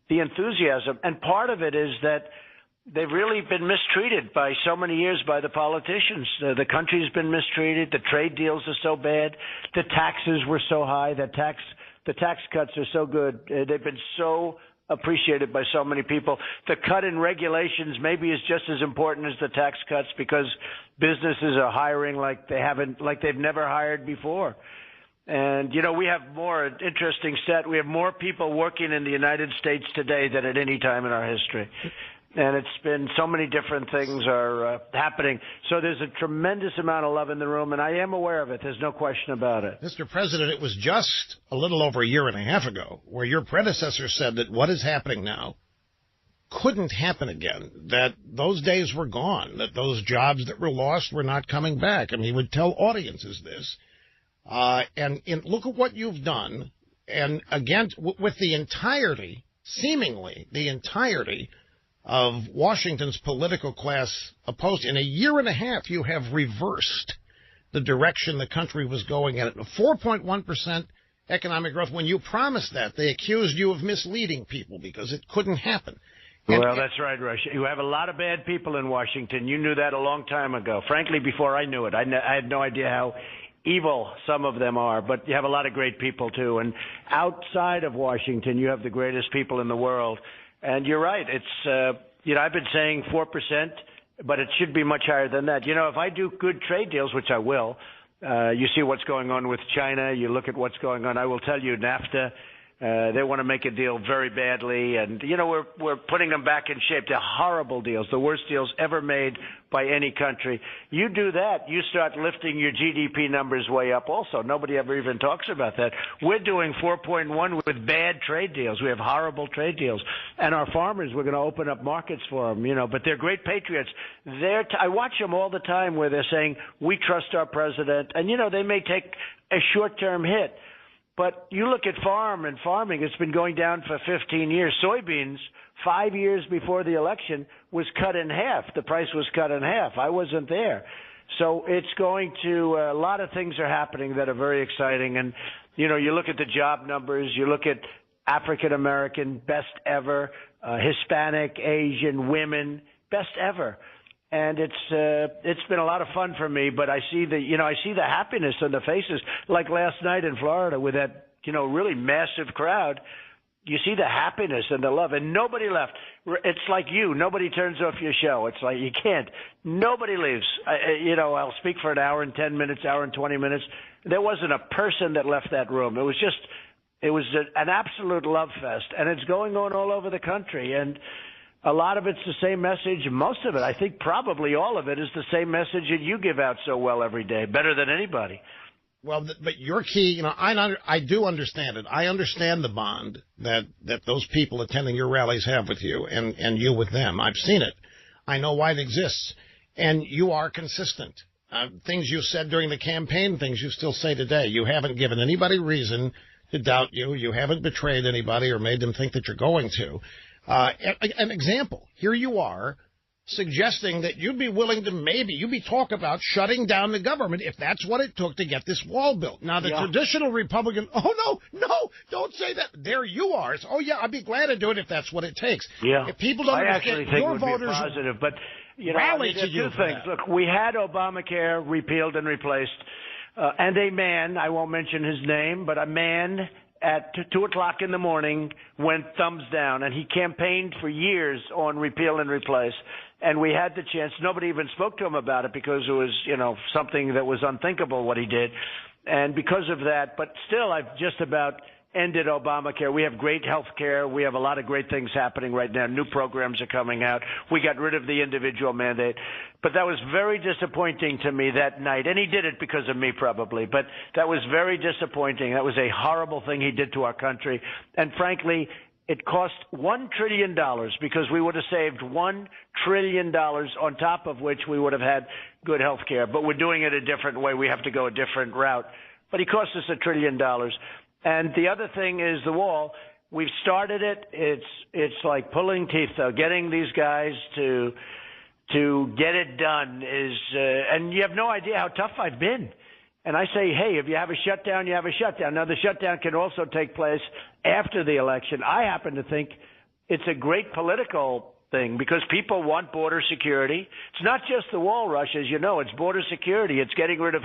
the enthusiasm. And part of it is that they've really been mistreated by so many years by the politicians. The country's been mistreated. The trade deals are so bad. The taxes were so high. The tax cuts are so good. They've been so appreciated by so many people. The cut in regulations maybe is just as important as the tax cuts because businesses are hiring like they've never hired before. And, we have more interesting set. We have more people working in the United States today than at any time in our history. And it's been so many different things are happening. So there's a tremendous amount of love in the room, and I am aware of it. There's no question about it. Mr. President, it was just a little over a year and a half ago where your predecessor said that what is happening now couldn't happen again, that those days were gone, that those jobs that were lost were not coming back. I mean, he would tell audiences this. And look at what you've done. And again, with the entirety, seemingly the entirety of Washington's political class opposed. In a year and a half, you have reversed the direction the country was going in. 4.1% economic growth. When you promised that, they accused you of misleading people because it couldn't happen. Well, that's right, Rush. You have a lot of bad people in Washington. You knew that a long time ago. Frankly, before I knew it, I had no idea how evil some of them are, but you have a lot of great people, too. And outside of Washington, you have the greatest people in the world. And you're right. It's, I've been saying 4%, but it should be much higher than that. If I do good trade deals, which I will, you see what's going on with China, you look at what's going on. I will tell you, NAFTA, they want to make a deal very badly. And, we're putting them back in shape. They're horrible deals, the worst deals ever made by any country. You do that, you start lifting your GDP numbers way up also. Nobody ever even talks about that. We're doing 4.1 with bad trade deals. We have horrible trade deals. And our farmers, we're going to open up markets for them, but they're great patriots. I watch them all the time where they're saying, we trust our president. And, they may take a short-term hit. But you look at farming, it's been going down for 15 years. Soybeans, 5 years before the election, was cut in half. The price was cut in half. I wasn't there. So it's going to, a lot of things are happening that are very exciting. And, you look at the job numbers, you look at African American, best ever, Hispanic, Asian, women, best ever. And it's been a lot of fun for me, but I see the happiness on the faces. Like last night in Florida with that, really massive crowd. You see the happiness and the love, and nobody left. It's like nobody turns off your show. It's like you can't. Nobody leaves. I'll speak for an hour and 10 minutes, hour and 20 minutes. There wasn't a person that left that room. It was an absolute love fest, and it's going on all over the country. And a lot of it's the same message. Most of it, I think probably all of it, is the same message that you give out so well every day, better than anybody. Well, but your key, I do understand it. I understand the bond that those people attending your rallies have with you and you with them. I've seen it. I know why it exists. And you are consistent. Things you said during the campaign, things you still say today. You haven't given anybody reason to doubt you. You haven't betrayed anybody or made them think that you're going to. An example, here you are suggesting that you'd be willing to you'd be talk about shutting down the government if that's what it took to get this wall built. Now, the traditional Republican, no, don't say that. There you are. It's, I'd be glad to do it if that's what it takes. Yeah. If people don't understand, actually think your it would voters be positive, but, rally to you two things. Look, we had Obamacare repealed and replaced, and a man, I won't mention his name, but a man at 2 o'clock in the morning went thumbs down, and he campaigned for years on repeal and replace. And we had the chance. Nobody even spoke to him about it because it was, something that was unthinkable what he did. And because of that, but still, I've just about ended Obamacare. We have great health care. We have a lot of great things happening right now. New programs are coming out. We got rid of the individual mandate. But that was very disappointing to me that night. And he did it because of me probably. But that was very disappointing. That was a horrible thing he did to our country. And frankly, it cost $1 trillion because we would have saved $1 trillion on top of which we would have had good health care. But we're doing it a different way. We have to go a different route. But he cost us $1 trillion. And the other thing is the wall. We've started it. It's like pulling teeth, though. Getting these guys to get it done is and you have no idea how tough I've been. And I say, hey, if you have a shutdown, you have a shutdown. Now, the shutdown can also take place after the election. I happen to think it's a great political thing because people want border security. It's not just the wall, Rush, as you know. It's border security. It's getting rid of